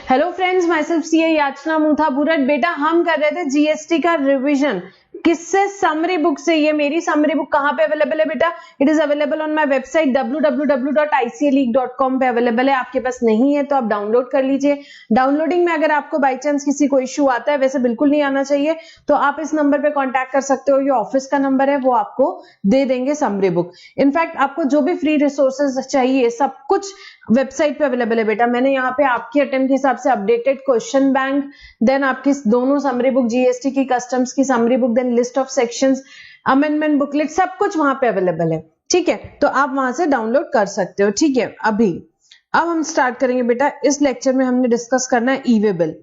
Hello friends, my self CA याचना मुथा बुरट। बेटा हम कर रहे थे जीएसटी का रिवीजन। किससे? समरी बुक से। ये मेरी समरी बुक कहां पे अवेलेबल है बेटा? It is available on my website www.icaleague.com पे अवेलेबल है। आपके पास नहीं है तो आप डाउनलोड कर लीजिए। डाउनलोडिंग में अगर आपको बाई चांस किसी को इश्यू आता है, वैसे बिल्कुल नहीं आना चाहिए, तो आप इस नंबर पे कांटेक्ट कर सकते हो। ये ऑफिस का नंबर है, वो आपको दे देंगे समरी बुक। इनफैक्ट आपको जो भी फ्री रिसोर्सेज चाहिए सब कुछ वेबसाइट पे अवेलेबल है बेटा। मैंने यहाँ पे आपके अटेम्प्ट के हिसाब से अपडेटेड क्वेश्चन बैंक, देन आपकी दोनों समरी बुक, जीएसटी की, कस्टम्स की summary book, then list of sections, amendment booklet, सब कुछ वहां पे अवेलेबल है। ठीक है, तो आप वहां से डाउनलोड कर सकते हो। ठीक है, अब हम स्टार्ट करेंगे बेटा। इस लेक्चर में हमने डिस्कस करना है ई वे बिल।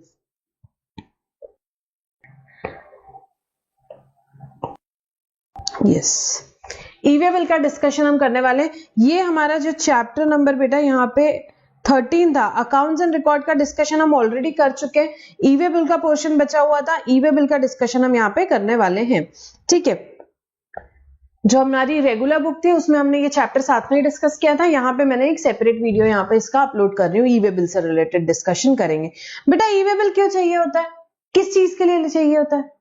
यस, ई वे बिल का डिस्कशन हम करने वाले हैं। ये हमारा जो चैप्टर नंबर बेटा यहाँ पे 13 था, अकाउंट्स एंड रिकॉर्ड का डिस्कशन हम ऑलरेडी कर चुके हैं। ई वे बिल का पोर्शन बचा हुआ था, ई वे बिल का डिस्कशन हम यहाँ पे करने वाले हैं। ठीक है, जो हमारी रेगुलर बुक थी उसमें हमने ये चैप्टर साथ में ही डिस्कस किया था। यहाँ पे मैंने एक सेपरेट वीडियो यहाँ पे इसका अपलोड कर रही हूँ। ई वे बिल से रिलेटेड डिस्कशन करेंगे। बेटा ई वे बिल क्यों चाहिए होता है? किस चीज के लिए चाहिए होता है?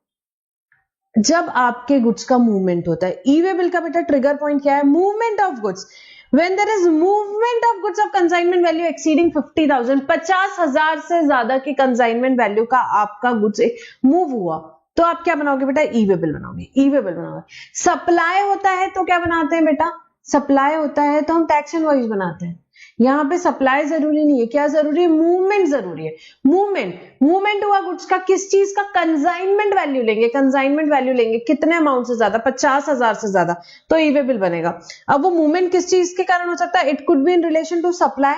जब आपके गुड्स का मूवमेंट होता है। ई वे बिल का बेटा ट्रिगर पॉइंट क्या है? Movement of goods. When there is movement of goods of consignment value exceeding 50,000, 50,000 से ज्यादा की कंसाइनमेंट वैल्यू का आपका गुड्स मूव हुआ, तो आप क्या बनाओगे बेटा? ई वे बिल बनाओगे। ई वे बिल बनाओगे। सप्लाई होता है तो क्या बनाते हैं बेटा? सप्लाई होता है तो हम टैक्स इनवॉइस बनाते हैं। यहाँ पे सप्लाई जरूरी नहीं है, क्या जरूरी है? मूवमेंट जरूरी है। मूवमेंट हुआ गुड्स का, किस चीज का? कंसाइनमेंट वैल्यू लेंगे। कंसाइनमेंट वैल्यू लेंगे कितने अमाउंट से ज्यादा? 50,000 से ज्यादा, तो ई वे बिल बनेगा। अब वो मूवमेंट किस चीज के कारण हो सकता है? It could be in relation to supply,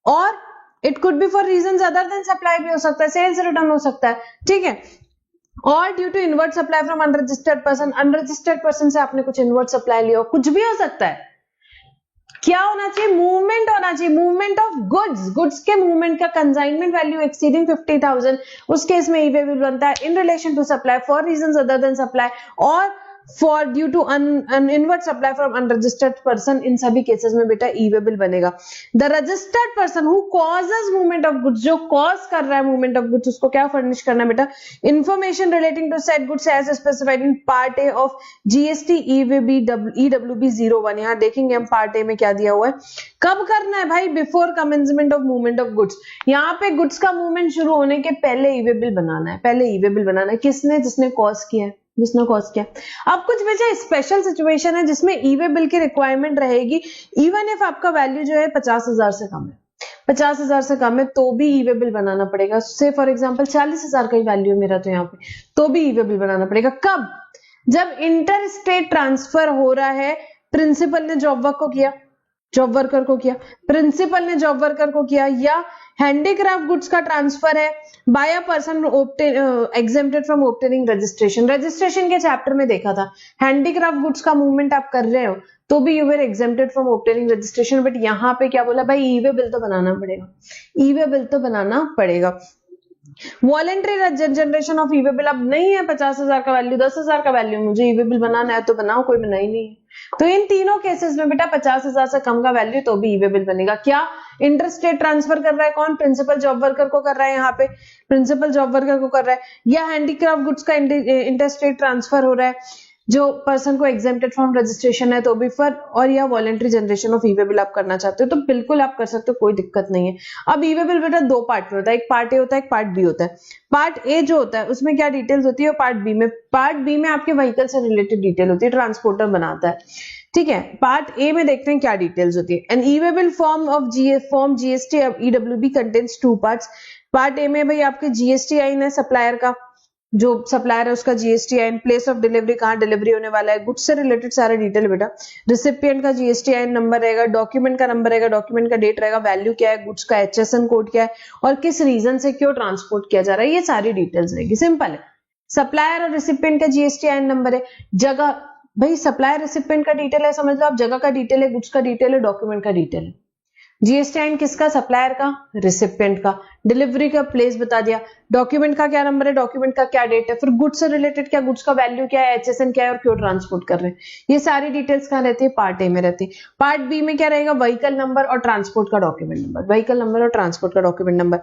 और it could be for reasons other than supply भी हो सकता है, सेल्स रिटर्न हो सकता है। ठीक है, और due to inward supply from unregistered person, unregistered person से आपने कुछ इनवर्ट सप्लाई लिया हो, कुछ भी हो सकता है। क्या होना चाहिए? मूवमेंट होना चाहिए। मूवमेंट ऑफ गुड्स, गुड्स के मूवमेंट का कंसाइनमेंट वैल्यू एक्सीडिंग 50,000, उस केस में ई वे बिल बनता है। In relation to supply, for reasons other than supply, और for due to inward supply from unregistered person, इन सभी केसेस में बेटा ई वे बिल बनेगा। The registered person who causes movement of goods, जो cause कर रहा है मूवमेंट ऑफ गुड्स, उसको क्या फर्निश करना बेटा? Information relating to said goods as specified in part A of GST EWB 01। यहाँ देखेंगे हम पार्ट ए में क्या दिया हुआ है। कब करना है भाई? Before commencement of movement of goods. यहाँ पे गुड्स का मूवमेंट शुरू होने के पहले ई वे बिल बनाना है। पहले ई वे बिल बनाना है। किसने? जिसने कॉज किया है, जिसने कॉज किया। अब कुछ वजह स्पेशल सिचुएशन है जिसमें ई वे बिल की रिक्वायरमेंट रहेगी, इवन इफ आपका वैल्यू जो है 50,000 से कम है। 50,000 से कम है तो भी ई वे बिल बनाना पड़ेगा। से फॉर एग्जांपल 40,000 का ही वैल्यू है मेरा तो यहाँ पे, तो भी ई वे बिल बनाना पड़ेगा। कब? जब इंटर स्टेट ट्रांसफर हो रहा है। प्रिंसिपल ने जॉब वर्क को किया, जॉब वर्कर को किया, प्रिंसिपल ने जॉब वर्कर को किया, या हैंडीक्राफ्ट गुड्स का ट्रांसफर है by a person exempted from obtaining registration. Registration के चैप्टर में देखा था, हैंडीक्राफ्ट गुड्स का मूवमेंट आप कर रहे हो तो भी you were exempted from obtaining registration. But यहाँ पे क्या बोला भाई? ई वे बिल तो बनाना पड़ेगा। ई वे बिल तो बनाना पड़ेगा। Voluntary generation of e way bill, अब नहीं है 50,000 का वैल्यू, 10,000 का वैल्यू, मुझे ई वे बिल बनाना है तो बनाओ, कोई बना ही नहीं है। तो इन तीनों केसेस में बेटा 50,000 से कम का वैल्यू तो भी ई वे बिल बनेगा। क्या? इंटरस्टेट ट्रांसफर कर रहा है कौन? प्रिंसिपल जॉब वर्कर को कर रहा है, यहाँ पे प्रिंसिपल जॉब वर्कर को कर रहा है, या हैंडीक्राफ्ट गुड्स का इंटरस्टेट ट्रांसफर हो रहा है जो पर्सन को एग्जेम्प्टेड फ्रॉम रजिस्ट्रेशन है तो भी फॉर, और या voluntary generation of e way bill आप करना चाहते हो तो बिल्कुल आप कर सकते हो, कोई दिक्कत नहीं है। अब ई वे बिल बेटा दो पार्ट में होता है, एक पार्ट ए होता है, एक पार्ट बी होता है। पार्ट ए जो होता है उसमें क्या डिटेल्स होती है, और पार्ट बी में आपके व्हीकल से रिलेटेड डिटेल होती है, ट्रांसपोर्टर बनाता है। ठीक है, पार्ट ए में देखते हैं क्या डिटेल्स होती है। An e way bill form GST EWB contains two parts. Part A में भाई आपके जीएसटी आइन है, सप्लायर का, जो सप्लायर है उसका जीएसटी आइन, प्लेस ऑफ डिलीवरी, कहाँ डिलीवरी होने वाला है, गुड्स से रिलेटेड सारे डिटेल बेटा। रिसिपिएंट का जीएसटी आइन नंबर रहेगा, डॉक्यूमेंट का नंबर रहेगा, डॉक्यूमेंट का डेट रहेगा, वैल्यू क्या है, गुड्स का HSN कोड क्या है, और किस रीजन से क्यों ट्रांसपोर्ट किया जा रहा है, ये सारी डिटेल्स रहेगी। सिंपल है। सप्लायर और रिसिपिएंट का जीएसटी आइन नंबर है। जगह भाई सप्लायर रिसिपिएंट का डिटेल है, समझ लो आप, जगह का डिटेल है, गुड्स का डिटेल है, डॉक्यूमेंट का डिटेल है। जीएसटी आइन किसका? सप्लायर का, रिसिपिएंट का। डिलीवरी का प्लेस बता दिया, डॉक्यूमेंट का क्या नंबर है, डॉक्यूमेंट का क्या डेट है, फिर गुड्स से रिलेटेड क्या, गुड्स का वैल्यू क्या है, HSN क्या है, और क्यों ट्रांसपोर्ट कर रहे हैं, ये सारी डिटेल्स कहाँ रहती है? पार्ट ए में रहती है। पार्ट बी में क्या रहेगा? व्हीकल नंबर और ट्रांसपोर्ट का डॉक्यूमेंट नंबर, व्हीकल नंबर और ट्रांसपोर्ट का document number.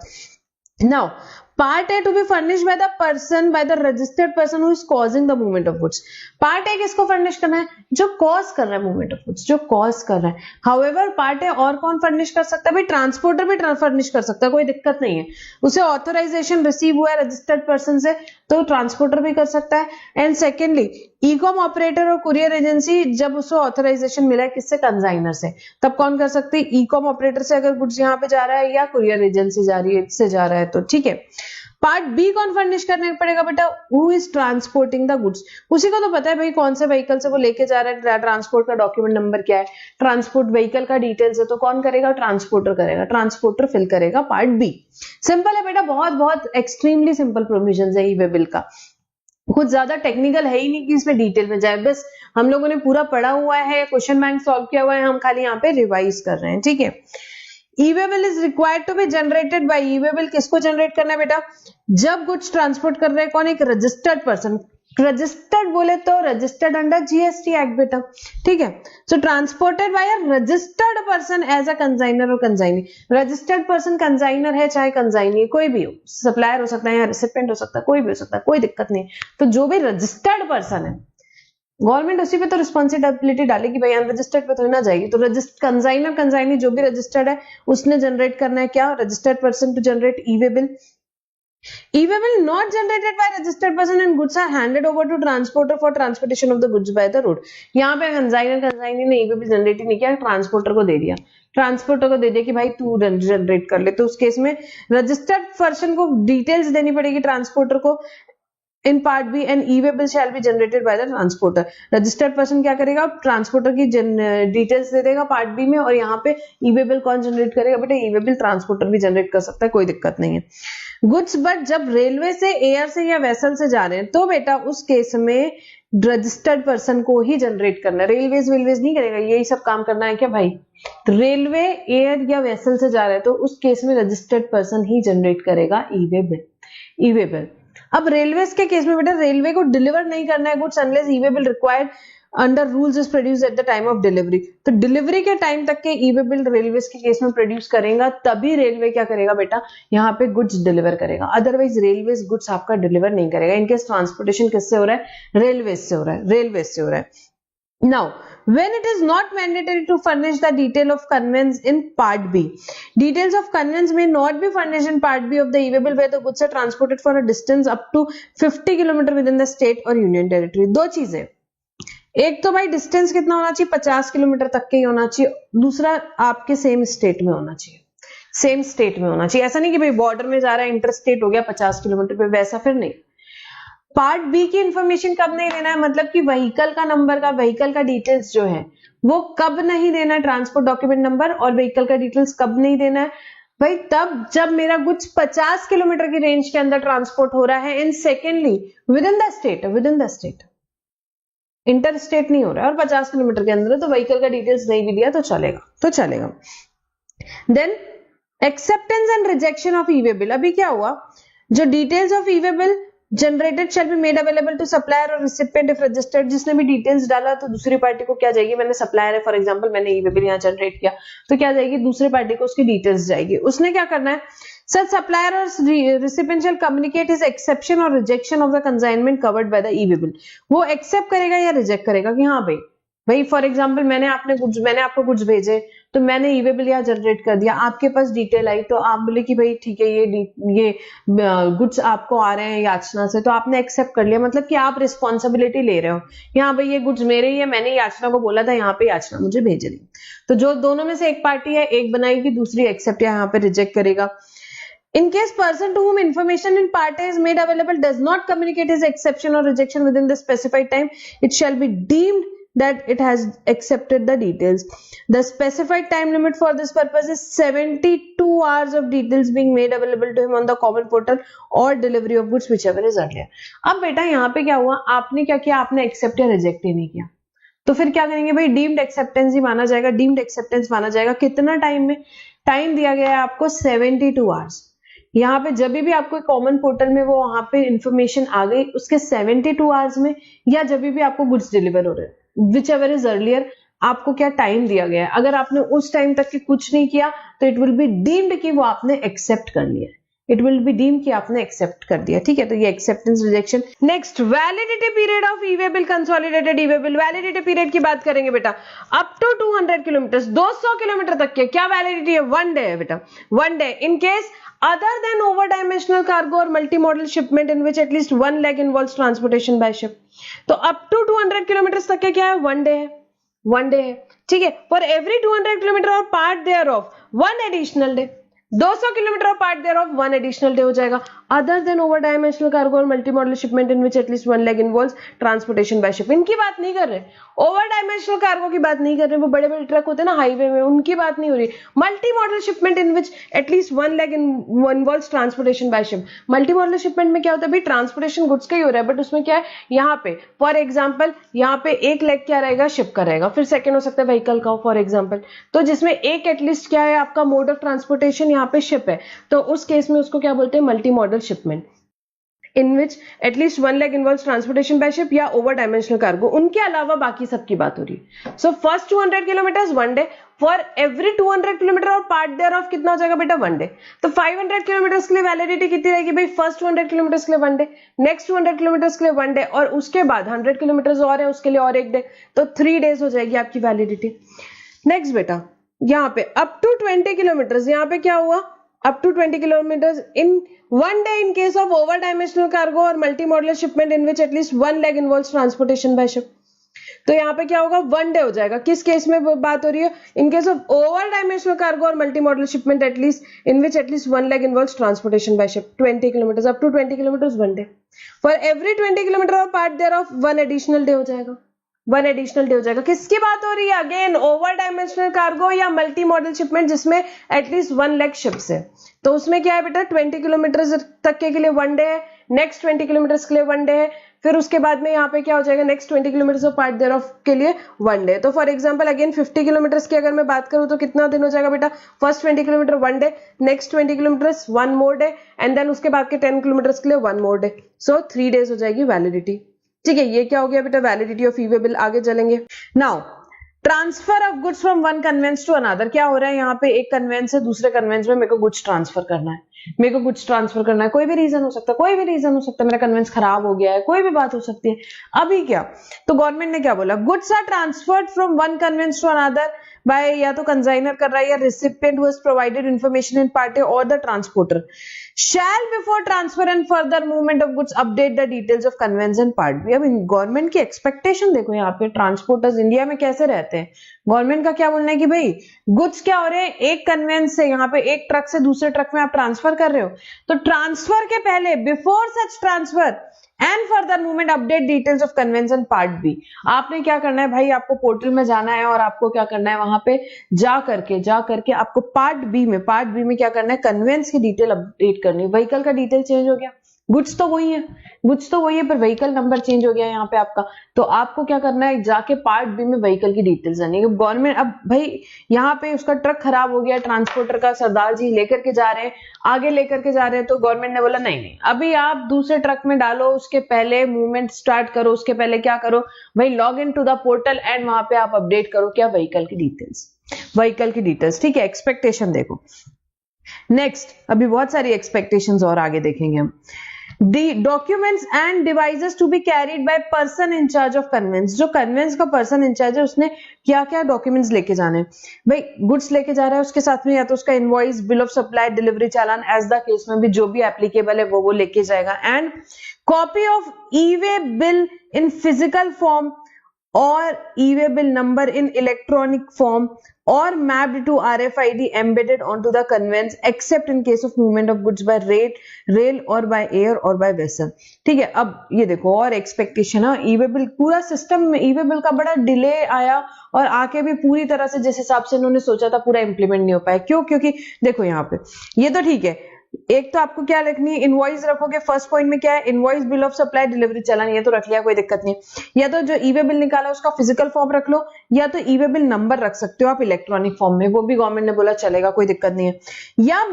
Now, part A to be furnished by the person, by the registered person who is causing the movement of goods. Part A किसको furnish करना है? जो cause कर रहा है movement of goods, जो कॉज कर रहा है. हाउएवर पार्ट ए और कौन फर्निश कर सकता है? भाई ट्रांसपोर्टर भी फर्निश कर सकता है, कोई दिक्कत नहीं है. उसे ऑथराइजेशन रिसीव हुआ है रजिस्टर्ड पर्सन से, तो ट्रांसपोर्टर भी कर सकता है. एंड सेकेंडली, ई-कॉम ऑपरेटर और कुरियर एजेंसी जब उसे ऑथराइजेशन मिला है किससे? कंसाइनर से, तब कौन कर सकते हैं? ई-कॉम ऑपरेटर से अगर गुड्स यहाँ पे जा रहा है या कुरियर एजेंसी जा रही है से जा रहा है तो ठीक है. पार्ट बी कौन फर्निश करने पड़ेगा बेटा? Who is transporting the goods. उसी को तो पता है भाई कौन से व्हीकल से वो लेके जा रहा है, ट्रांसपोर्ट का डॉक्यूमेंट नंबर क्या है, ट्रांसपोर्ट व्हीकल का डिटेल्स है, तो कौन करेगा? ट्रांसपोर्टर करेगा, ट्रांसपोर्टर फिल करेगा पार्ट बी. सिंपल है बेटा, बहुत बहुत एक्सट्रीमली सिंपल प्रोविजन है ई-वे बिल का. कुछ ज्यादा टेक्निकल है ही नहीं कि इसमें डिटेल में जाए, बस हम लोगों ने पूरा पढ़ा हुआ है, क्वेश्चन बैंक सॉल्व किया हुआ है, हम खाली यहाँ पे रिवाइज कर रहे हैं. ठीक है. E-way bill is required to be generated by. E-way bill किसको जनरेट करना है बेटा? जब गुड्स ट्रांसपोर्ट कर रहे हैं कौन? एक रजिस्टर्ड पर्सन. रजिस्टर्ड बोले तो रजिस्टर्ड अंडर जीएसटी एक्ट बेटा. ठीक है. So transported by a registered person as a consignor और कंसाइनी. रजिस्टर्ड पर्सन कंसाइनर है चाहे कंसाइनी, कोई भी हो, सप्लायर हो सकता है या रिसिपेंट हो सकता है, कोई भी हो सकता है, कोई दिक्कत नहीं. तो जो भी रजिस्टर्ड पर्सन है, गवर्नमेंट उसी पे तो रिस्पॉन्सिबिलिटी डालेगी भाई, अनरजिस्टर्ड पे तो ना जाएगी. तो कंसाइनर कंसाइनी जो भी रजिस्टर्ड है उसने जनरेट करना है क्या? Registered person to generate e-way bill. E-way bill not generated by registered person and goods are handed over to transporter for transportation of the goods by the road. यहाँ पे consignee ने e-way bill generate ही नहीं किया, transporter को दे दिया. Transporter को दे दिया कि भाई तू जनरेट कर ले. तो उस केस में रजिस्टर्ड पर्सन को डिटेल्स देनी पड़ेगी ट्रांसपोर्टर को. In part B and e-way bill shall be generated by the transporter. Registered person क्या करेगा? ट्रांसपोर्टर की डिटेल्स दे देगा पार्ट बी में. और यहाँ पे ई-वे बिल कौन जनरेट करेगा बेटा? ई-वे बिल ट्रांसपोर्टर भी जनरेट कर सकता है, कोई दिक्कत नहीं है. गुड्स बट जब रेलवे से, एयर से या वेसल से जा रहे हैं तो बेटा उस केस में रजिस्टर्ड पर्सन को ही जनरेट करना है. रेलवेज नहीं करेगा, यही सब काम करना है क्या भाई? रेलवे, एयर या वेसल से जा रहे हैं तो उस केस में रजिस्टर्ड पर्सन ही जनरेट करेगा ई-वे बिल. अब रेलवेज के केस में बेटा रेलवे को डिलीवर नहीं करना है goods unless e-way bill required under rules is produce at the time of delivery. तो डिलीवरी के टाइम तक के ई-वे बिल रेलवेज के केस में प्रोड्यूस करेगा, तभी रेलवे क्या करेगा बेटा? यहाँ पे गुड्स डिलीवर करेगा. अदरवाइज रेलवेज गुड्स आपका डिलीवर नहीं करेगा. इनकेस ट्रांसपोर्टेशन किससे हो रहा है? रेलवेज से हो रहा है. Now, when it is not mandatory to furnish the detail of conveyance in Part B, details of conveyance may not be furnished in Part B of the e-way bill where the goods are transported for a distance up to 50 km within the state or union territory. दो चीजें, एक तो भाई distance कितना होना चाहिए? 50 kilometre तक के ही होना चाहिए. दूसरा आपके सेम स्टेट में होना चाहिए, सेम स्टेट में होना चाहिए. ऐसा नहीं कि भाई बॉर्डर में जा रहा है, इंटर स्टेट हो गया 50 किलोमीटर पे, वैसा फिर नहीं. पार्ट बी की इंफॉर्मेशन कब नहीं देना है? मतलब कि व्हीकल का नंबर का, व्हीकल का डिटेल्स जो है वो कब नहीं देना है? ट्रांसपोर्ट डॉक्यूमेंट नंबर और व्हीकल का डिटेल्स कब नहीं देना है भाई? तब जब मेरा गुड्स 50 किलोमीटर की रेंज के अंदर ट्रांसपोर्ट हो रहा है. And secondly with in the state, inter state नहीं हो रहा है और 50 किलोमीटर के अंदर, तो व्हीकल का डिटेल्स नहीं भी दिया तो चलेगा. Then acceptance and rejection of e-way bill. अभी क्या हुआ? जो details of e-way bill generated shall be made available to supplier और रिसिपिएंट इफ रजिस्टर्ड. जिसने भी डिटेल्स डाला तो दूसरी पार्टी को क्या जाएगी? मैंने सप्लायर है फॉर एग्जांपल, मैंने ई-वे बिल यहाँ जनरेट किया तो क्या जाएगी? दूसरी पार्टी को उसकी डिटेल्स जाएगी. उसने क्या करना है? Such supplier or recipient shall communicate his exception or rejection of the consignment covered by the e-way bill. वो एक्सेप्ट करेगा या रिजेक्ट करेगा कि हाँ भाई फॉर एग्जांपल मैंने आपको गुड्स भेजे तो मैंने ई-वे बिल यहाँ जनरेट कर दिया, आपके पास डिटेल आई तो आप बोले कि भाई ठीक है ये गुड्स आपको आ रहे हैं याचना से, तो आपने एक्सेप्ट कर लिया. मतलब कि आप रिस्पॉन्सिबिलिटी ले रहे हो कि हाँ भाई ये गुड्स मेरे ही है, मैंने याचना को बोला था यहाँ पे याचना मुझे भेज दी. तो जो दोनों में से एक पार्टी है, एक बनाएगी, दूसरी एक्सेप्ट या यहाँ पे रिजेक्ट करेगा. In case person to whom information in part A is made available does not communicate his exception or rejection within the specified time, it shall be deemed that it has accepted the details. The specified time limit for this purpose is 72 hours of details being made available to him on the common portal or delivery of goods whichever is earlier. अब बेटा यहाँ पे क्या हुआ? आपने क्या किया? आपने एक्सेप्ट या रिजेक्ट ही नहीं किया, तो फिर क्या करेंगे भाई? डीम्ड एक्सेप्टेंस ही माना जाएगा. डीम्ड एक्सेप्टेंस माना जाएगा कितना टाइम में? टाइम दिया गया है आपको 72 आवर्स. यहाँ पे जब भी आपको कॉमन पोर्टल में वो वहां पे इंफॉर्मेशन आ गई उसके 72 आवर्स में, या जब भी आपको गुड्स डिलीवर हो रहे हैं, विच एवर इज अर्लियर, आपको क्या टाइम दिया गया है. अगर आपने उस टाइम तक के कुछ नहीं किया तो इट विल बी डीम्ड कि वो आपने एक्सेप्ट कर लिया है. इट विल बी डीम कि आपने एक्सेप्ट कर दिया, ठीक है। तो ये acceptance rejection. Next, validity period of e way bill, consolidated e way bill. Validity period की बात करेंगे बेटा, अप टू 200 किलोमीटर, 200 किलोमीटर तक के क्या वैलिडिटी है? 1 डे है बेटा, 1 day. In case other than over dimensional cargo or multimodal shipment in which at least one leg involves transportation by ship। तो up to 200 किलोमीटर तक के क्या है? 1 डे है, 1 डे है, ठीक है। For every 200 किलोमीटर और part thereof 1 additional day, 200 kilometre और पार्ट thereof 1 additional day हो जाएगा। Other than over dimensional cargo और multimodal shipment in which at least 1 leg involves transportation by ship. इनकी बात नहीं कर रहे, ओवर डायमेंशनल कार्गो की बात नहीं कर रहे, वो बड़े बड़े ट्रक होते हैं ना हाईवे में, उनकी बात नहीं हो रही। Multimodal shipment in which at least 1 leg involves transportation by ship. Multimodal shipment में क्या होता है भाई? ट्रांसपोर्टेशन गुड्स का ही हो रहा है, बट उसमें क्या है, यहाँ पे फॉर एग्जाम्पल यहाँ पे एक लेग क्या रहेगा? शिप का रहेगा, फिर सेकेंड हो सकता है व्हीकल का हो फॉर एग्जाम्पल। तो जिसमें एक एटलीस्ट क्या है आपका मोड ऑफ ट्रांसपोर्टेशन यहाँ पे शिप है, तो उस केस में उसको क्या बोलते हैं? Multi modal shipment in which at least 1 leg involves transportation by ship या ओवर डायमेंशनल कार्गो। उनके अलावा बाकी सबकी बात हो रही है। So first 200 kilometre 1 day, for every 200 kilometre और पार्ट देयर ऑफ कितना हो जाएगा बेटा? 1 डे। तो 500 किलोमीटर के लिए वैलिडिटी कितनी रहेगी भाई? फर्स्ट 200 किलोमीटर के लिए 1 डे, नेक्स्ट 200 किलोमीटर के लिए 1 डे, और उसके बाद 100 किलोमीटर और है उसके लिए और 1 डे, तो 3 days हो जाएगी आपकी वैलिडिटी। नेक्स्ट बेटा, यहाँ पे अप टू 20 किलोमीटर, यहाँ पे क्या हुआ? up to 20 kilometers in 1 day in case of over dimensional cargo or multimodal shipment in which at least 1 leg involves transportation by ship। तो यहाँ पे क्या होगा? 1 डे हो जाएगा। किस केस में बात हो रही है? In case of over dimensional cargo और multimodal shipment at least in which at least 1 leg involves transportation by ship. 20 kilometre up to 20 kilometre 1 day, for every 20 kilometre और part thereof 1 additional day हो जाएगा, 1 additional day हो जाएगा। किसकी बात हो रही है? अगेन ओवर डायमेंशनल कार्गो या मल्टी मॉडल शिपमेंट जिसमें एटलीस्ट 1 leg शिप्स है। तो उसमें क्या है बेटा? 20 किलोमीटर तक के लिए 1 डे है, नेक्स्ट 20 किलोमीटर के लिए 1 डे है, फिर उसके बाद में यहाँ पे क्या हो जाएगा? Next 20 kilometre of part thereof के लिए 1 डे। तो फॉर एग्जांपल अगेन 50 किलोमीटर की अगर मैं बात करूं तो कितना दिन हो जाएगा बेटा? First 20 kilometre 1 day, next 20 kilometre 1 more day, and then उसके बाद के 10 किलोमीटर के लिए 1 more डे। सो 3 days हो जाएगी वैलिडिटी, ठीक है। ये क्या हो गया बेटा? Validity of e way bill. आगे चलेंगे। Now transfer of goods from one conveyance to another. क्या हो रहा है यहाँ पे? एक कन्वेंस से दूसरे कन्वेंस में मेरे को गुड्स ट्रांसफर करना है, मेरे को गुड्स ट्रांसफर करना है। कोई भी रीजन हो सकता है, कोई भी रीजन हो सकता है, मेरा कन्वेंस खराब हो गया है, कोई भी बात हो सकती है। अभी क्या, तो गवर्नमेंट ने क्या बोला? Goods are transferred from one conveyance to another by या तो कंसाइनर कर रहा है या recipient who has provided information in party और the transporter shall before transfer and further movement of goods update the details of conveyance and part B. अब government की expectation देखो, यहाँ पे ट्रांसपोर्टर्स इंडिया में कैसे रहते हैं। गवर्नमेंट का क्या बोलना है कि भाई गुड्स क्या हो रहे हैं? एक कन्वेंस से यहाँ पे एक ट्रक से दूसरे ट्रक में आप ट्रांसफर कर रहे हो, तो ट्रांसफर के पहले before such transfer and further movement update details of convention part B. आपने क्या करना है भाई? आपको पोर्टल में जाना है और आपको क्या करना है? वहां पे जा करके आपको पार्ट बी में क्या करना है? कन्वेंस की डिटेल अपडेट करनी है। व्हीकल का डिटेल चेंज हो गया, गुड्स तो वही है पर व्हीकल नंबर चेंज हो गया यहाँ पे आपका, तो आपको क्या करना है? जाके पार्ट बी में व्हीकल की डिटेल्स आनी है। गवर्नमेंट अब भाई यहाँ पे उसका ट्रक खराब हो गया, ट्रांसपोर्टर का सरदार जी लेकर के जा रहे हैं, आगे लेकर के जा रहे हैं, तो गवर्नमेंट ने बोला नहीं, अभी आप दूसरे ट्रक में डालो, उसके पहले मूवमेंट स्टार्ट करो, उसके पहले क्या करो भाई? Log in to the portal and वहां पे आप अपडेट करो क्या? व्हीकल की डिटेल्स, ठीक है। एक्सपेक्टेशन देखो। नेक्स्ट, अभी बहुत सारी एक्सपेक्टेशंस और आगे देखेंगे हम। The documents and devices to be carried by person in charge of conveyance। जो कन्वेंस का पर्सन इंचार्ज है उसने क्या क्या डॉक्यूमेंट्स लेके जाने? भाई गुड्स लेके जा रहा है, उसके साथ में या तो उसका invoice, bill of supply, delivery challan, as the case में भी जो भी एप्लीकेबल है वो लेके जाएगा, and copy of e way bill in physical form और e way bill number in electronic form or mapped to RFID embedded onto the conveyance except in case of movement of goods by rail or by air or by vessel। ठीक है। अब ये देखो और expectation है, ई way bill पूरा system में e way bill का बड़ा डिले आया और आके भी पूरी तरह से जिस हिसाब से उन्होंने सोचा था पूरा इंप्लीमेंट नहीं हो पाया। क्यों? क्योंकि देखो यहाँ पे ये तो ठीक है, एक तो आपको क्या रखनी है? इनवॉइस रखोगे। फर्स्ट पॉइंट में क्या है? Invoice, bill of supply, delivery challan, ये तो रख लिया, कोई दिक्कत नहीं है। या तो जो ई वे बिल निकाला उसका फिजिकल फॉर्म रख लो, या तो ई वे बिल नंबर रख सकते हो आप इलेक्ट्रॉनिक फॉर्म में, वो भी गवर्नमेंट ने बोला चलेगा, कोई दिक्कत नहीं है। या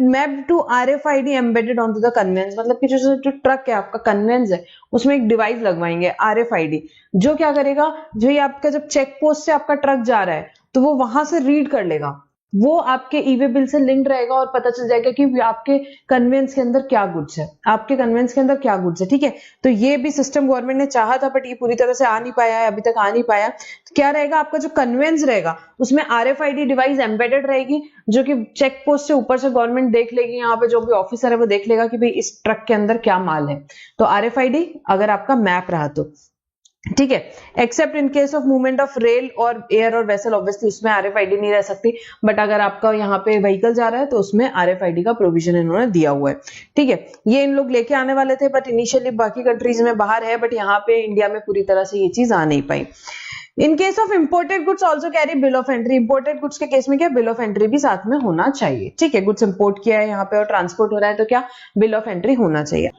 map to RFID embedded on to the conveyance, मतलब कि जो ट्रक है आपका कन्वेंस है उसमें एक डिवाइस लगवाएंगे RFID, जो क्या करेगा? जो ये आपका जब चेक पोस्ट से आपका ट्रक जा रहा है तो वो वहां से रीड कर लेगा वो आपके ईवे बिल से लिंक्ड रहेगा और पता चल जाएगा कि आपके कन्वेंस के अंदर क्या गुड्स है, आपके कन्वेंस के अंदर क्या गुड्स है, ठीक है। तो ये भी सिस्टम गवर्नमेंट ने चाहा था बट ये पूरी तरह से आ नहीं पाया है, अभी तक आ नहीं पाया। तो क्या रहेगा, आपका जो कन्वेंस रहेगा उसमें RFID डिवाइस एम्बेडेड रहेगी, जो कि चेक पोस्ट से ऊपर से गवर्नमेंट देख लेगी, यहाँ पे जो भी ऑफिसर है वो देख लेगा कि भाई इस ट्रक के अंदर क्या माल है। तो RFID अगर आपका मैप रहा तो ठीक है, accept in case of movement of rail और एयर और वेसल, ऑब्वियसली उसमें RFID नहीं रह सकती, बट अगर आपका यहाँ पे व्हीकल जा रहा है तो उसमें RFID का प्रोविजन इन्होंने दिया हुआ है, ठीक है। ये इन लोग लेके आने वाले थे बट इनिशियली बाकी कंट्रीज में बाहर है, बट यहाँ पे इंडिया में पूरी तरह से ये चीज आ नहीं पाई। In case of imported goods also carry bill of entry, imported goods के केस में क्या बिल ऑफ एंट्री भी साथ में होना चाहिए, ठीक है। गुड्स इंपोर्ट किया है यहाँ पे और ट्रांसपोर्ट हो रहा है तो क्या बिल ऑफ एंट्री होना चाहिए।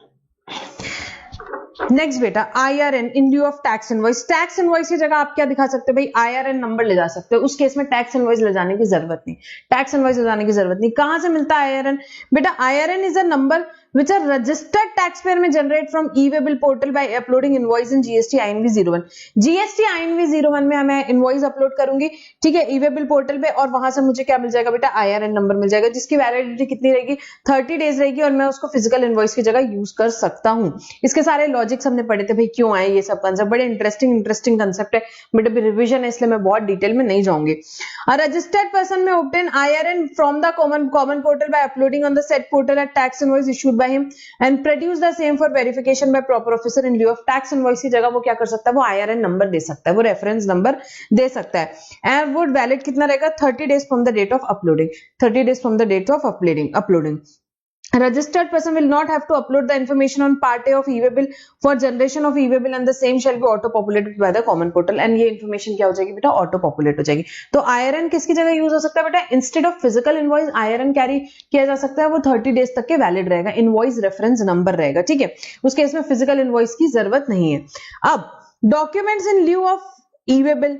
नेक्स्ट बेटा IRN in lieu of tax invoice, tax invoice की जगह आप क्या दिखा सकते हो भाई, IRN नंबर ले जा सकते हो, उस केस में टैक्स इनवॉइस ले जाने की जरूरत नहीं, टैक्स इनवॉइस ले जाने की जरूरत नहीं। कहां से मिलता है IRN बेटा, IRN is a number which are registered taxpayer में generate from e-way bill portal by uploading invoice in GST INV 01, GST INV 01 में मैं इनवॉइस अपलोड करूंगी, ठीक है, e-way bill पोर्टल पे, और वहां से मुझे क्या मिल जाएगा बेटा, IRN नंबर मिल जाएगा, जिसकी वैलिडिटी कितनी रहेगी, 30 डेज रहेगी, और मैं उसको फिजिकल इनवॉइस की जगह यूज कर सकता हूं। इसके सारे लॉजिक्स हमने पढ़े थे भाई, क्यों आए ये सब कंसेप्ट, बड़े इंटरेस्टिंग कंसेप्ट है, बट अभी रिविजन है इसलिए मैं बहुत डिटेल में नहीं जाऊंगी। रजिस्टर्ड पर्सन में obtain IRN from the common portal by uploading on the said portal a tax invoice issued by him and produce the same for verification by proper officer in lieu of tax invoice की जगह वो क्या कर सकता है, वो IRN number दे सकता है, वो रेफरेंस नंबर दे सकता है। एंड वो वैलिड कितना रहेगा, 30 days from the date of uploading, 30 days from the date of uploading. Registered person will not have to upload the information on part A of e-way bill for generation of e-way bill and the same shall be auto populated by the common portal, and ये information क्या हो जाएगी बेटा, auto populate हो जाएगी। तो IRN किसकी जगह यूज हो सकता है बेटा, instead of physical invoice IRN carry किया जा सकता है, वो 30 डेज तक के वैलिड रहेगा, इनवॉइस रेफरेंस नंबर रहेगा, ठीक है। उस केस में फिजिकल इनवॉइस की जरूरत नहीं है। अब documents in lieu of e-way bill,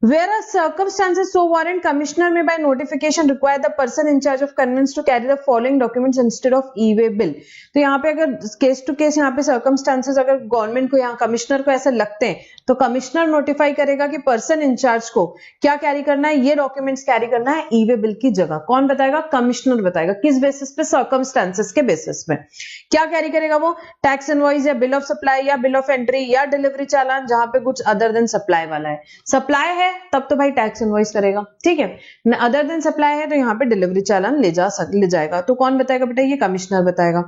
whereas circumstances so warrant, commissioner may by notification require the person in charge of conveyance to carry the following documents instead of e-way bill। तो यहाँ पे अगर case to case यहाँ पे circumstances अगर government को, यहाँ commissioner को ऐसे लगते हैं तो कमिश्नर नोटिफाई करेगा कि पर्सन इंचार्ज को क्या कैरी करना है, ये डॉक्यूमेंट्स कैरी करना है ई-वे बिल की जगह। कौन बताएगा, कमिश्नर बताएगा। किस बेसिस पे, सर्कमस्टांसेस के बेसिस पे। क्या कैरी करेगा वो, टैक्स इनवॉइस या बिल ऑफ सप्लाई या बिल ऑफ एंट्री या डिलीवरी चालान, जहां पे कुछ अदर देन सप्लाई वाला है। सप्लाई है तब तो भाई टैक्स इनवॉइस करेगा, ठीक है। अदर देन सप्लाई है तो यहाँ पे डिलीवरी चालान ले जाएगा। तो कौन बताएगा बेटा, ये कमिश्नर बताएगा।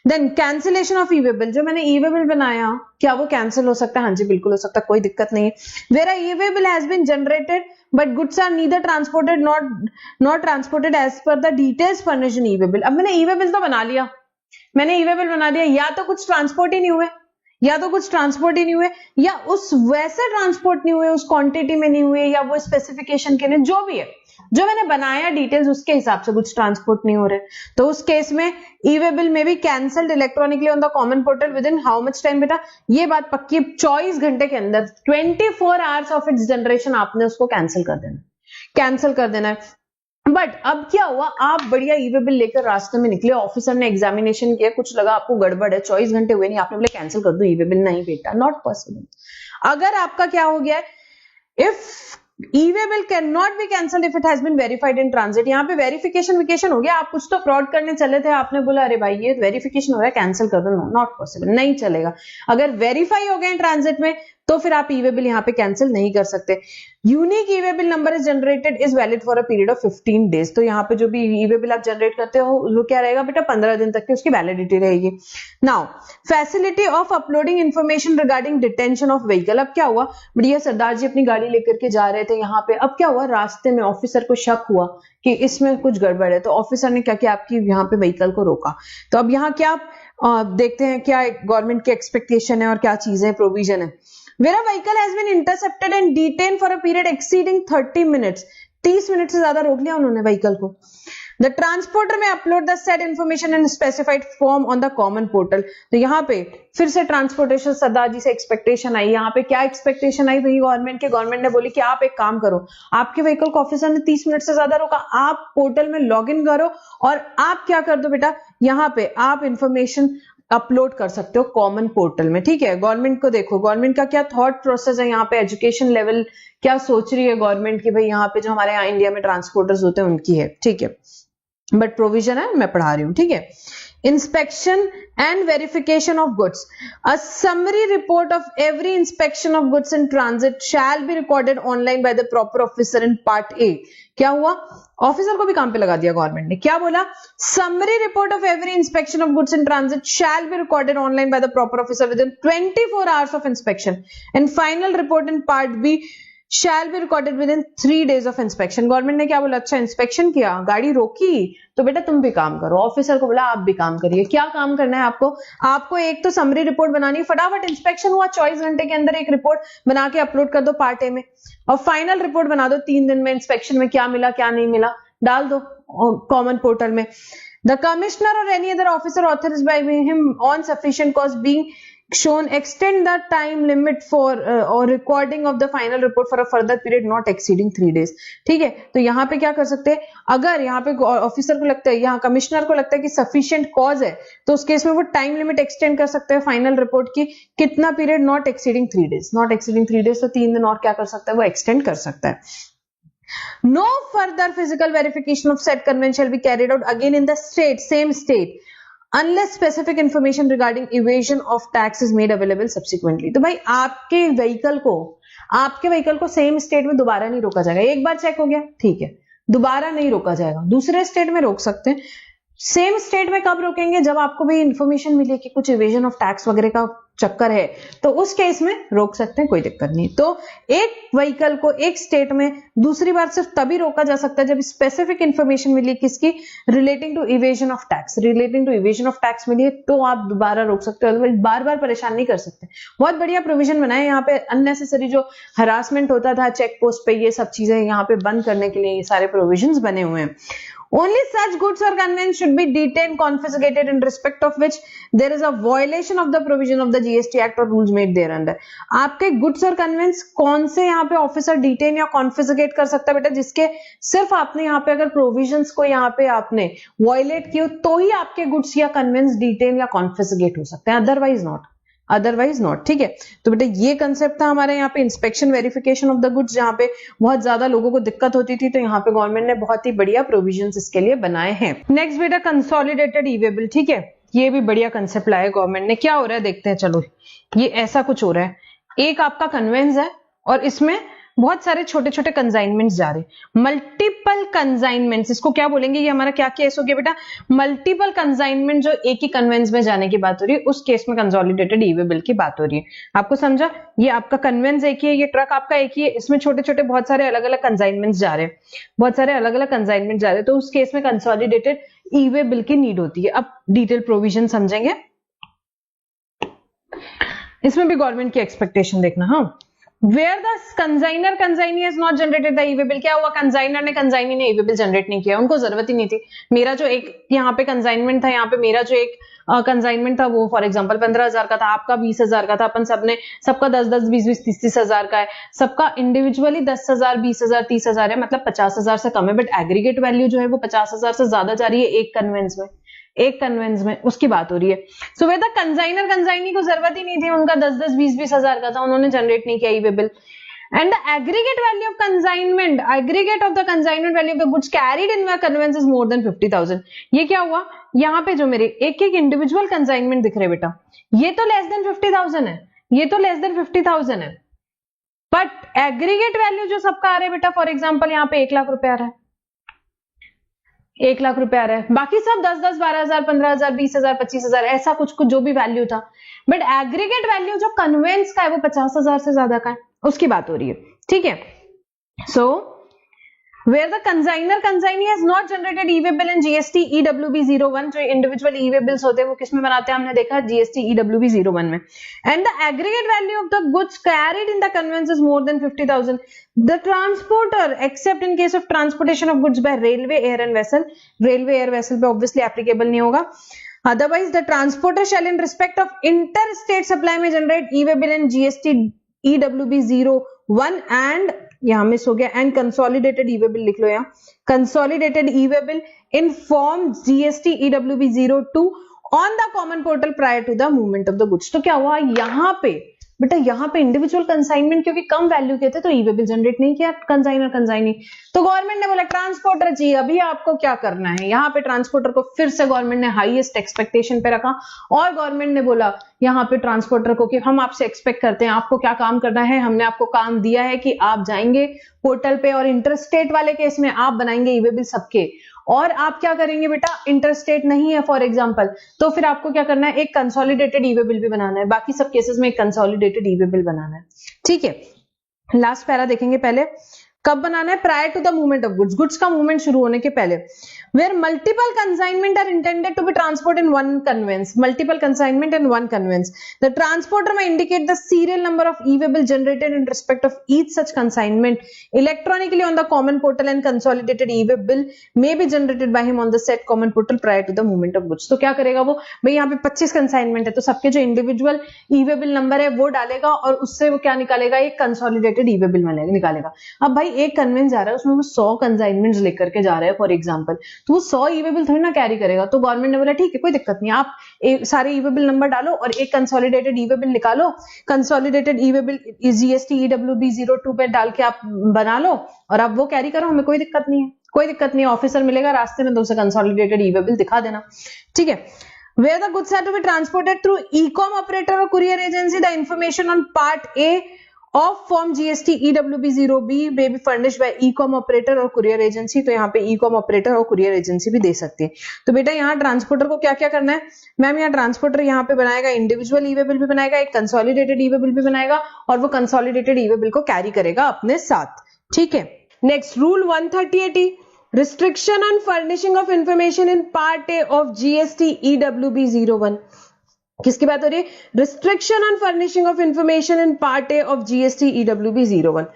Then cancellation of e-way bill, जो मैंने ई-वे बिल बनाया क्या वो कैंसिल हो सकता है, हाँ जी बिल्कुल हो सकता है, कोई दिक्कत नहीं है। Where e-way bill has been generated but goods are neither transported not transported as per the details furnished in e-way bill. अब मैंने ई-वे बिल तो बना लिया, मैंने ई-वे बिल बना दिया, या तो कुछ ट्रांसपोर्ट ही नहीं हुए, या उस वैसे ट्रांसपोर्ट नहीं हुए, उस क्वांटिटी में नहीं हुए, या वो स्पेसिफिकेशन के लिए जो भी है, जो मैंने बनाया डिटेल्स उसके हिसाब से कुछ ट्रांसपोर्ट नहीं हो रहे, तो उस केस में ई-वे बिल में भी cancelled electronically on the common portal with in how much time बेटा, ये बात पक्की, 24 घंटे के अंदर, 24 आवर्स ऑफ इट्स जनरेशन आपने उसको कैंसिल कर देना है। बट अब क्या हुआ, आप बढ़िया ई-वे बिल लेकर रास्ते में निकले, ऑफिसर ने एग्जामिनेशन किया, कुछ लगा आपको गड़बड़ है, 24 घंटे हुए नहीं, आपने बोले कैंसिल कर दो ई-वे बिल, नहीं बेटा, नॉट पॉसिबल। अगर आपका क्या हो गया है, if e-way bill can not be cancelled if it has been verified in transit, यहाँ पे वेरिफिकेशन हो गया, आप कुछ तो फ्रॉड करने चले थे, आपने बोला अरे भाई ये वेरिफिकेशन हो रहा है कैंसिल कर दो, नॉट पॉसिबल, नहीं चलेगा। अगर वेरीफाई हो गए ट्रांजिट में तो फिर आप ई-वे बिल यहाँ पे कैंसिल नहीं कर सकते। Unique e-way bill number is generated is valid for a period of 15 days, तो यहाँ पे जो भी ई-वे बिल आप जनरेट करते हो वो क्या रहेगा बेटा, 15 दिन तक की उसकी वैलिडिटी रहेगी। Now facility of uploading information regarding detention of vehicle, अब क्या हुआ, बढ़िया सरदार जी अपनी गाड़ी लेकर के जा रहे थे यहाँ पे, अब क्या हुआ, रास्ते में ऑफिसर को शक हुआ कि इसमें कुछ गड़बड़ है, तो ऑफिसर ने क्या किया, आपकी यहाँ पे व्हीकल को रोका। तो अब यहाँ क्या देखते हैं क्या गवर्नमेंट की एक्सपेक्टेशन है और क्या चीजें प्रोविजन है। Where a vehicle has been intercepted and detained for a period exceeding 30 minutes, 30 minute से ज्यादा रोक लिया उन्होंने व्हीकल को। The transporter may upload the said information in specified form on the common portal। तो यहाँ पे फिर से ट्रांसपोर्टेशन सरदार जी से एक्सपेक्टेशन आई, यहाँ पे क्या एक्सपेक्टेशन आई भाई गवर्नमेंट ने बोली कि आप एक काम करो, आपके व्हीकल को ऑफिसर ने 30 मिनट से ज्यादा रोका, आप पोर्टल में लॉग इन करो और आप क्या कर दो बेटा, यहाँ पे आप इंफॉर्मेशन अपलोड कर सकते हो कॉमन पोर्टल में, ठीक है। गवर्नमेंट को देखो, गवर्नमेंट का क्या थॉट प्रोसेस है यहाँ पे, एजुकेशन लेवल क्या सोच रही है गवर्नमेंट की, भाई यहाँ पे जो हमारे यहाँ इंडिया में ट्रांसपोर्टर्स होते हैं उनकी है, ठीक है, बट प्रोविजन है, मैं पढ़ा रही हूँ, ठीक है। Inspection and verification of goods. A summary report of every inspection of goods in transit shall be recorded online by the proper officer in part A. क्या हुआ, ऑफिसर को भी काम पे लगा दिया गवर्नमेंट ने, क्या बोला, summary report of every inspection of goods in transit shall be recorded online by the proper officer within 24 hours of inspection, and final report in part B shall be recorded within 3 days of inspection. Government ने क्या बोला, अच्छा inspection किया, गाड़ी रोकी, तो बेटा तुम भी काम करो, ऑफिसर को बोला आप भी काम करिए। क्या काम करना है आपको, आपको एक तो समरी रिपोर्ट बनानी है, फटाफट इंस्पेक्शन हुआ 24 घंटे के अंदर एक रिपोर्ट बना के अपलोड कर दो पार्ट ए में, और फाइनल रिपोर्ट बना दो 3 दिन में, इंस्पेक्शन में क्या मिला क्या नहीं मिला डाल दो कॉमन पोर्टल में। द कमिश्नर और any other officer authorised bye him on sufficient cause being shown extend the time limit for or recording of the final report for a further period not exceeding 3 days, ठीक है। तो यहाँ पे क्या कर सकते हैं, अगर यहाँ पे ऑफिसर को लगता है, यहाँ कमिश्नर को लगता है कि सफिशिएंट कॉज है, तो उस केस में वो टाइम लिमिट एक्सटेंड कर सकते हैं फाइनल रिपोर्ट की, कितना period, not exceeding 3 days, not exceeding 3 days, तो 3 दिन और क्या कर सकता है, वो एक्सटेंड कर सकता है। No further physical verification of said conveyance shall be carried out again in the same state unless specific information regarding evasion of tax is made available subsequently. तो भाई आपके व्हीकल को सेम स्टेट में दोबारा नहीं रोका जाएगा, एक बार चेक हो गया ठीक है, दोबारा नहीं रोका जाएगा, दूसरे स्टेट में रोक सकते हैं। सेम स्टेट में कब रोकेंगे, जब आपको भी इंफॉर्मेशन मिले कि कुछ इवेजन ऑफ टैक्स वगैरह का चक्कर है, तो उस केस में रोक सकते हैं, कोई दिक्कत नहीं। तो एक व्हीकल को एक स्टेट में दूसरी बार सिर्फ तभी रोका जा सकता है जब स्पेसिफिक इंफॉर्मेशन मिली, किसकी, relating to evasion of tax, relating to evasion of tax मिली तो आप दोबारा रोक सकते हो, बार बार परेशान नहीं कर सकते। बहुत बढ़िया प्रोविजन बनाए यहाँ पे, अननेसेसरी जो हरासमेंट होता था चेक पोस्ट पे, ये सब चीजें यहाँ पे बंद करने के लिए ये सारे प्रोविजन बने हुए हैं। Only such goods or conveyance should be detained, confiscated in respect of which there is a violation of the provision of the GST Act or rules made thereunder. आपके गुड्स और कन्वेंस कौन से यहाँ पे officer detain या confiscate कर सकता है बेटा, जिसके सिर्फ आपने यहाँ पे अगर प्रोविजंस को यहाँ पे आपने वायलेट किया तो ही आपके गुड्स या कन्वेंस डिटेन या कॉन्फिस्केट हो सकते हैं, अदरवाइज नॉट, ठीक है। तो बेटा ये कंसेप्ट था हमारे यहाँ पे inspection verification of the goods, जहाँ पे बहुत ज्यादा लोगों को दिक्कत होती थी, तो यहाँ पे गवर्नमेंट ने बहुत ही बढ़िया प्रोविजंस इसके लिए बनाए हैं। नेक्स्ट बेटा कंसोलिडेटेड ई-वे बिल, ठीक है, ये भी बढ़िया कंसेप्ट लाया गवर्नमेंट ने। क्या हो रहा है देखते हैं, चलो ये ऐसा कुछ हो रहा है, एक आपका कन्वेंस है और इसमें बहुत सारे छोटे छोटे कंसाइनमेंट्स जा रहे हैं, मल्टीपल कंसाइनमेंट्स, इसको क्या बोलेंगे, ये हमारा क्या केस हो गया बेटा, मल्टीपल कंसाइनमेंट जो एक ही कन्वेंस में जाने की बात हो रही है, उस केस में कंसोलिडेटेड ई-वे बिल की बात हो रही है। आपको समझा, ये आपका कन्वेंस एक ही है, ये ट्रक आपका एक ही है, इसमें छोटे छोटे बहुत सारे अलग अलग कंसाइनमेंट्स जा रहे हैं, बहुत सारे अलग अलग कंसाइनमेंट जा रहे हैं, तो उस केस में कंसोलिडेटेड ई-वे बिल की नीड होती है। अब डिटेल प्रोविजन समझेंगे, इसमें भी गवर्नमेंट की एक्सपेक्टेशन देखना। हाँ, Where the consignee has not generated the e-way bill, क्या हुआ, कंसाइनर ने कंसाइनी ने e-way bill जनरेट नहीं किया, उनको जरूरत ही नहीं थी। मेरा जो एक यहाँ पे कंसाइनमेंट था, यहाँ पे मेरा जो एक कंसाइनमेंट था वो फॉर एग्जांपल 15,000 का था, आपका 20,000 का था, अपन सबने सबका 10-10, 20-20, 30-30,000 का है, सबका इंडिविजुअली 10,000, 20,000, 30,000 है, मतलब 50,000 से कम है, बट एग्रीगेट वैल्यू जो है वो 50,000 से ज्यादा जा रही है एक कन्वेंस में, उसकी बात हो रही है। सो वे द कंसाइनी को जरूरत ही नहीं थी, उनका 10-10, 20-20 हजार का था, उन्होंने जनरेट नहीं किया e-way bill. And the aggregate value of consignment, aggregate of the consignment value of the goods carried in the conveyance is more than 50,000। ये क्या हुआ, यहाँ पे जो मेरे एक एक इंडिविजुअल कंसाइनमेंट दिख रहे बेटा, ये तो लेस देन 50,000 है, ये तो लेस देन 50,000 है, बट एग्रीगेट वैल्यू जो सबका आ रहा है बेटा, फॉर एग्जाम्पल यहाँ पे 1 लाख रुपए आ रहा है, 1 लाख रुपए आ रहा है, बाकी सब 10-10, 12,000, 15,000, 20,000, 25,000, ऐसा कुछ जो भी वैल्यू था, बट एग्रीगेट वैल्यू जो कन्वेंस का है वो 50,000 से ज्यादा का है, उसकी बात हो रही है, ठीक है। सो where the consignee has not generated e-way bill in GST EWB 01, जो इंडिविजुअल ई-वे बिल्स होते हैं वो किसमें बनाते हैं, हमने देखा GST EWB 01 में, and the aggregate value of the goods carried in the conveyance is more than 50,000, the transporter except in case of transportation of goods by railway, air and vessel, railway air vessel पे obviously applicable नहीं होगा, otherwise the transporter shall in respect of interstate supply में generate e-way bill in GST EWB 01 and यहां मिस हो गया, and consolidated e-way bill लिख लो, यहाँ consolidated e-way bill in form GST EWB 02 on the common portal prior to the movement of the goods. तो क्या हुआ यहाँ पे बेटा, यहाँ पे इंडिविजुअल कंसाइनमेंट क्योंकि कम वैल्यू के थे तो ई वे बिल जनरेट नहीं किया कंसाइनर कंसाइनी। तो गवर्नमेंट ने बोला ट्रांसपोर्टर जी अभी आपको क्या करना है, यहाँ पे ट्रांसपोर्टर को फिर से गवर्नमेंट ने हाईएस्ट एक्सपेक्टेशन पे रखा और गवर्नमेंट ने बोला यहाँ पे ट्रांसपोर्टर को कि हम आपसे एक्सपेक्ट करते हैं, आपको क्या काम करना है, हमने आपको काम दिया है कि आप जाएंगे पोर्टल पे और इंटरस्टेट वाले केस में आप बनाएंगे ई वे बिल सबके, और आप क्या करेंगे बेटा, इंटरस्टेट नहीं है फॉर एग्जांपल, तो फिर आपको क्या करना है, एक कंसोलिडेटेड ई वे बिल भी बनाना है, बाकी सब केसेस में एक कंसोलिडेटेड ई वे बिल बनाना है। ठीक है, लास्ट पैरा देखेंगे। पहले कब बनाना है, prior to the movement of goods, goods का मूवमेंट शुरू होने के पहले। Where multiple consignment are intended to be transport in one conveyance, multiple consignment in one conveyance, the transporter may indicate the serial number of e way bill generated in respect of each such consignment electronically on the common portal and consolidated e way bill may be generated by him on the set common portal prior to the movement of goods. तो क्या करेगा वो, भाई यहाँ पे 25 consignment है तो सबके जो इंडिविजुअल ई वे बिल नंबर है वो डालेगा और उससे वो क्या निकालेगा, एक कंसोलिडेटेड ई वे बिल निकालेगा। अब भाई एक कन्वेंस जा रहा है उसमें वो 100 कंसाइनमेंट्स लेकर के जा रहे हैं फॉर एग्जांपल, तो वो 100 ई वे बिल थोड़ी ना कैरी करेगा। तो गवर्नमेंट ने बोला ठीक है कोई दिक्कत नहीं, आप सारे ई वे बिल नंबर डालो और एक कंसोलिडेटेड ई वे बिल निकालो, consolidated e way bill GST ईडब्ल्यूबी 02 पे डाल के आप बना लो और अब वो कैरी करो, हमें कोई दिक्कत नहीं है, कोई दिक्कत नहीं है। ऑफिसर मिलेगा रास्ते में तो उसे कंसोलिडेटेड ई वे बिल दिखा देना। ठीक है, where the goods are to be transported through e-com operator or courier agency, the information on part A of form GST EWB 0B may be furnished by e-com operator और courier agency। तो यहाँ पे e-com operator और courier agency भी दे सकती है। तो बेटा यहाँ ट्रांसपोर्टर को क्या क्या करना है मैम, यहाँ ट्रांसपोर्टर यहाँ पे बनाएगा इंडिविजुअल ई वे बिल भी बनाएगा, एक कंसोलिडेटेड ई वे बिल भी बनाएगा और वो कंसोलिडेटेड ई वे बिल को कैरी करेगा अपने साथ। ठीक है, next rule 138E, restriction on furnishing of information in part A of GST EWB 01। किसकी बात हो रही है, restriction on furnishing of information in part A of GST EWB 01।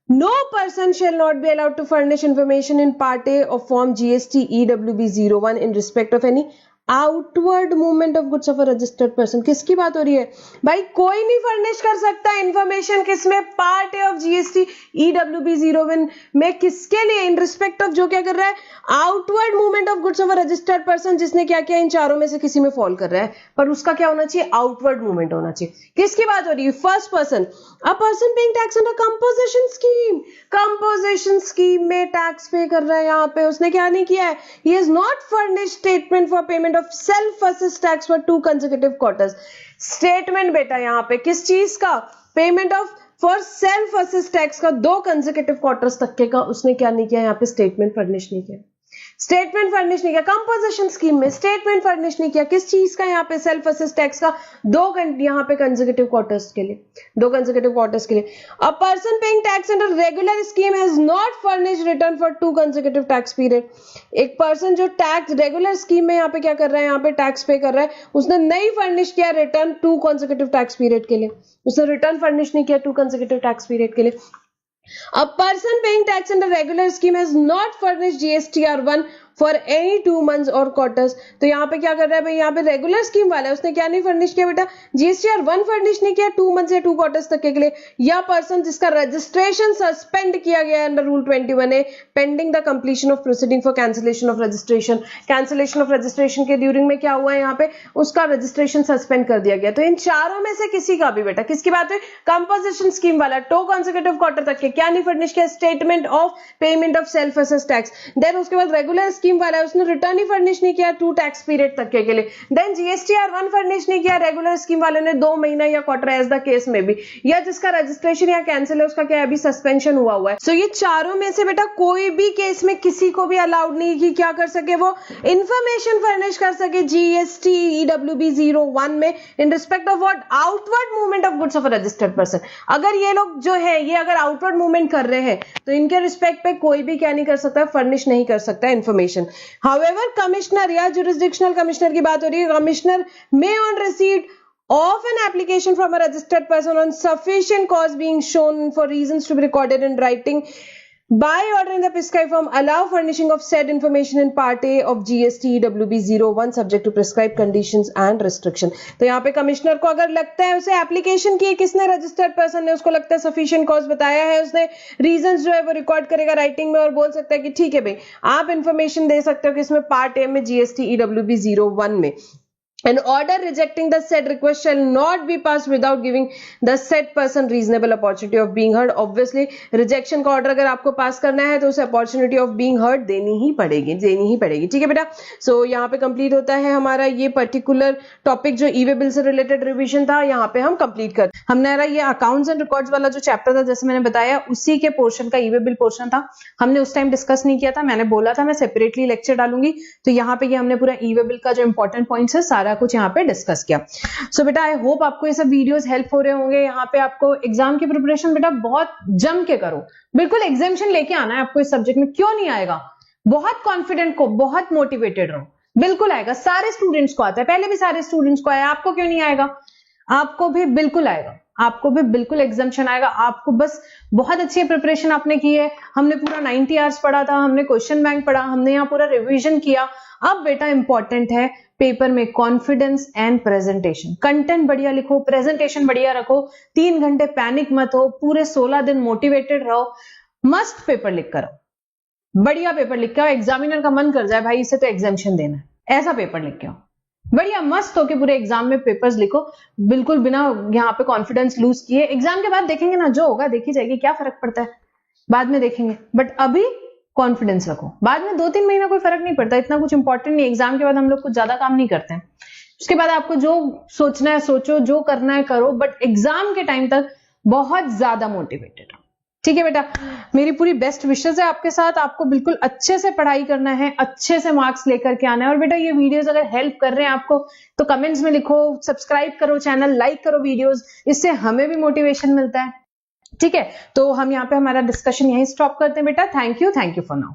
No person shall not be allowed to furnish information in part A of form GST EWB 01 in respect of any outward movement of goods of a registered person. किसकी बात हो रही है भाई, कोई नहीं furnish कर सकता इंफॉर्मेशन किसमें, पार्ट ए ऑफ जीएसटी ईडब्ल्यूबी 01 में, किसके लिए, इन रिस्पेक्ट ऑफ जो क्या कर रहा है, outward movement of goods of a registered person, जिसने क्या किया इन चारों में से किसी में फॉल कर रहा है, पर उसका क्या होना चाहिए, आउटवर्ड मूवमेंट होना चाहिए। किसकी बात हो रही है, first person, a person paying tax under composition scheme, composition scheme में टैक्स पे कर रहा है, यहाँ पे उसने क्या नहीं किया है, he has not furnished statement for payment of self assessed tax for 2 consecutive quarters। Statement बेटा यहाँ पे किस चीज का, payment of for self assessed tax का 2 consecutive quarters तक के का उसने क्या नहीं किया, यहाँ पे स्टेटमेंट फर्निश नहीं किया, स्टेटमेंट फर्निश नहीं किया। कंपोजिशन स्कीम में स्टेटमेंट फर्निश नहीं किया, किस चीज का, यहाँ पे सेल्फ असेस्ड टैक्स का 2 यहाँ पे कंसेक्यूटिव क्वार्टर्स के लिए, 2 consecutive quarters के लिए। A person paying tax under regular scheme has not furnished return for 2 consecutive tax period. एक पर्सन जो टैक्स रेगुलर स्कीम में यहाँ पे क्या कर रहा है, यहाँ पे टैक्स पे कर रहा है, उसने नहीं फर्निश किया रिटर्न 2 consecutive टैक्स पीरियड के लिए, उसने रिटर्न फर्निश नहीं किया 2 consecutive टैक्स पीरियड के लिए। A person paying tax under regular scheme has not furnished GSTR1 for any 2 months or quarters। तो यहाँ पे क्या कर रहा है भाई, यहाँ पे रेगुलर स्कीम वाला है, उसने क्या नहीं फर्निश किया बेटा, GSTR1 फर्निश नहीं किया 2 मंथ्स या 2 क्वार्टर्स तक के लिए। या पर्सन जिसका रजिस्ट्रेशन सस्पेंड किया गया है under rule 21A pending the completion of proceeding for cancellation of registration, cancellation of registration के ड्यूरिंग में क्या हुआ है, यहाँ पे उसका रजिस्ट्रेशन सस्पेंड कर दिया गया। तो इन चारों में से किसी का भी बेटा, किसकी बात है, कंपोजिशन स्कीम वाला 2 consecutive क्वार्टर तक के क्या नहीं फर्निश किया, statement of payment of self assessed tax. Then उसके बाद रेगुलर स्कीम वाला है, उसने रिटर्न ही फर्निश नहीं किया 2 टैक्स पीरियड तक के लिए। देन जीएसटीआर1 फर्निश नहीं किया, रेगुलर स्कीम वाले ने 2 महीना या क्वार्टर एज द केस में भी, या जिसका रजिस्ट्रेशन या कैंसिल है उसका क्या अभी सस्पेंशन हुआ है। सो ये चारों में से बेटा कोई भी केस में किसी को भी अलाउड नहीं कि क्या कर सके, वो इंफॉर्मेशन फर्निश कर सके जीएसटी ईडब्ल्यूबी 01 में इन respect of what, outward movement of goods of a registered person. अगर ये लोग जो है ये अगर आउटवर्ड मूवमेंट कर रहे हैं तो इनके रिस्पेक्ट पे कोई भी क्या नहीं कर सकता, फर्निश नहीं कर सकता इंफॉर्मेशन। हाउएवर कमिश्नर या जुरिस्डिक्शनल कमिश्नर की बात हो रही है, commissioner may on receipt of an application from a registered person on sufficient cause being shown for reasons to be recorded in writing by ordering the prescribed form allow furnishing of said information in part A of GST EWB 01 subject to prescribed conditions and restriction। तो यहाँ पे commissioner को अगर लगता है, उसे application की किसने, रजिस्टर्ड पर्सन ने, उसको लगता है सफिशिएंट कॉज बताया है, उसने रीजंस जो है वो रिकॉर्ड करेगा राइटिंग में और बोल सकता है कि ठीक है भाई आप इंफॉर्मेशन दे सकते हो कि इसमें पार्ट ए में GST EWB 01 में An order rejecting the said request shall not be passed without giving the said person reasonable opportunity of being heard. Obviously, rejection का order अगर आपको pass करना है तो उसे opportunity of being heard देनी ही पड़ेगी. ठीक है बेटा. So यहाँ पे complete होता है हमारा ये particular topic जो e-way bill से related revision था, यहाँ पे हम complete कर. हमारा ये accounts and records वाला जो chapter था, जैसे मैंने बताया, उसी के portion का e-way bill portion था. हमने उस time discuss नहीं किया था. मैंने बोला था मैं separately lecture डालूंगी. तो यहाँ पे ये हमने पूरा e-way bill का जो important points है सारा कुछ यहाँ पे डिस्कस किया. सो बेटा आई होप आपको ये सब वीडियोस हेल्प हो रहे होंगे. यहाँ पे आपको एग्जाम की प्रिपरेशन बेटा बहुत जम के करो. बिल्कुल एग्जामिनेशन लेके आना है आपको इस सब्जेक्ट में. क्यों नहीं आएगा? बहुत कॉन्फिडेंट को, बहुत मोटिवेटेड रहो. बिल्कुल आएगा. सारे स्टूडेंट्स को आता है, पहले भी सारे स्टूडेंट्स को आया. आपको क्यों नहीं आएगा? आपको भी बिल्कुल आएगा. आपको भी बिल्कुल एग्जामिनेशन आएगा. आपको बस बहुत अच्छी प्रिपरेशन आपने की है. हमने पूरा 90 आवर्स पढ़ा था, हमने क्वेश्चन बैंक पढ़ा, हमने यहाँ पूरा रिवीजन किया. अब बेटा इंपॉर्टेंट है पेपर में कॉन्फिडेंस एंड प्रेजेंटेशन. कंटेंट बढ़िया लिखो, प्रेजेंटेशन बढ़िया रखो. 3 घंटे पैनिक मत हो, पूरे 16 दिन मोटिवेटेड रहो. मस्त पेपर लिख कर आओ, बढ़िया पेपर लिख के आओ. एग्जामिनर का मन कर जाए भाई इसे तो एग्जामिनेशन देना है, ऐसा पेपर लिख के आओ. बढ़िया मस्त होके पूरे एग्जाम में पेपर्स लिखो, बिल्कुल बिना यहाँ पे कॉन्फिडेंस लूज किए. एग्जाम के बाद देखेंगे ना, जो होगा देखी जाएगी, क्या फर्क पड़ता है, बाद में देखेंगे. बट अभी कॉन्फिडेंस रखो. बाद में 2-3 महीना कोई फर्क नहीं पड़ता, इतना कुछ इंपॉर्टेंट नहीं. एग्जाम के बाद हम लोग कुछ ज्यादा काम नहीं करते हैं. उसके बाद आपको जो सोचना है सोचो, जो करना है करो, बट एग्जाम के टाइम तक बहुत ज्यादा मोटिवेटेड हो. ठीक है बेटा, मेरी पूरी बेस्ट विशेस है आपके साथ. आपको बिल्कुल अच्छे से पढ़ाई करना है, अच्छे से मार्क्स लेकर के आना है. और बेटा ये वीडियोस अगर हेल्प कर रहे हैं आपको तो कमेंट्स में लिखो, सब्सक्राइब करो चैनल, लाइक करो वीडियोस, इससे हमें भी मोटिवेशन मिलता है. ठीक है, तो हम यहाँ पे हमारा डिस्कशन यहीं स्टॉप करते हैं बेटा. Thank you for now.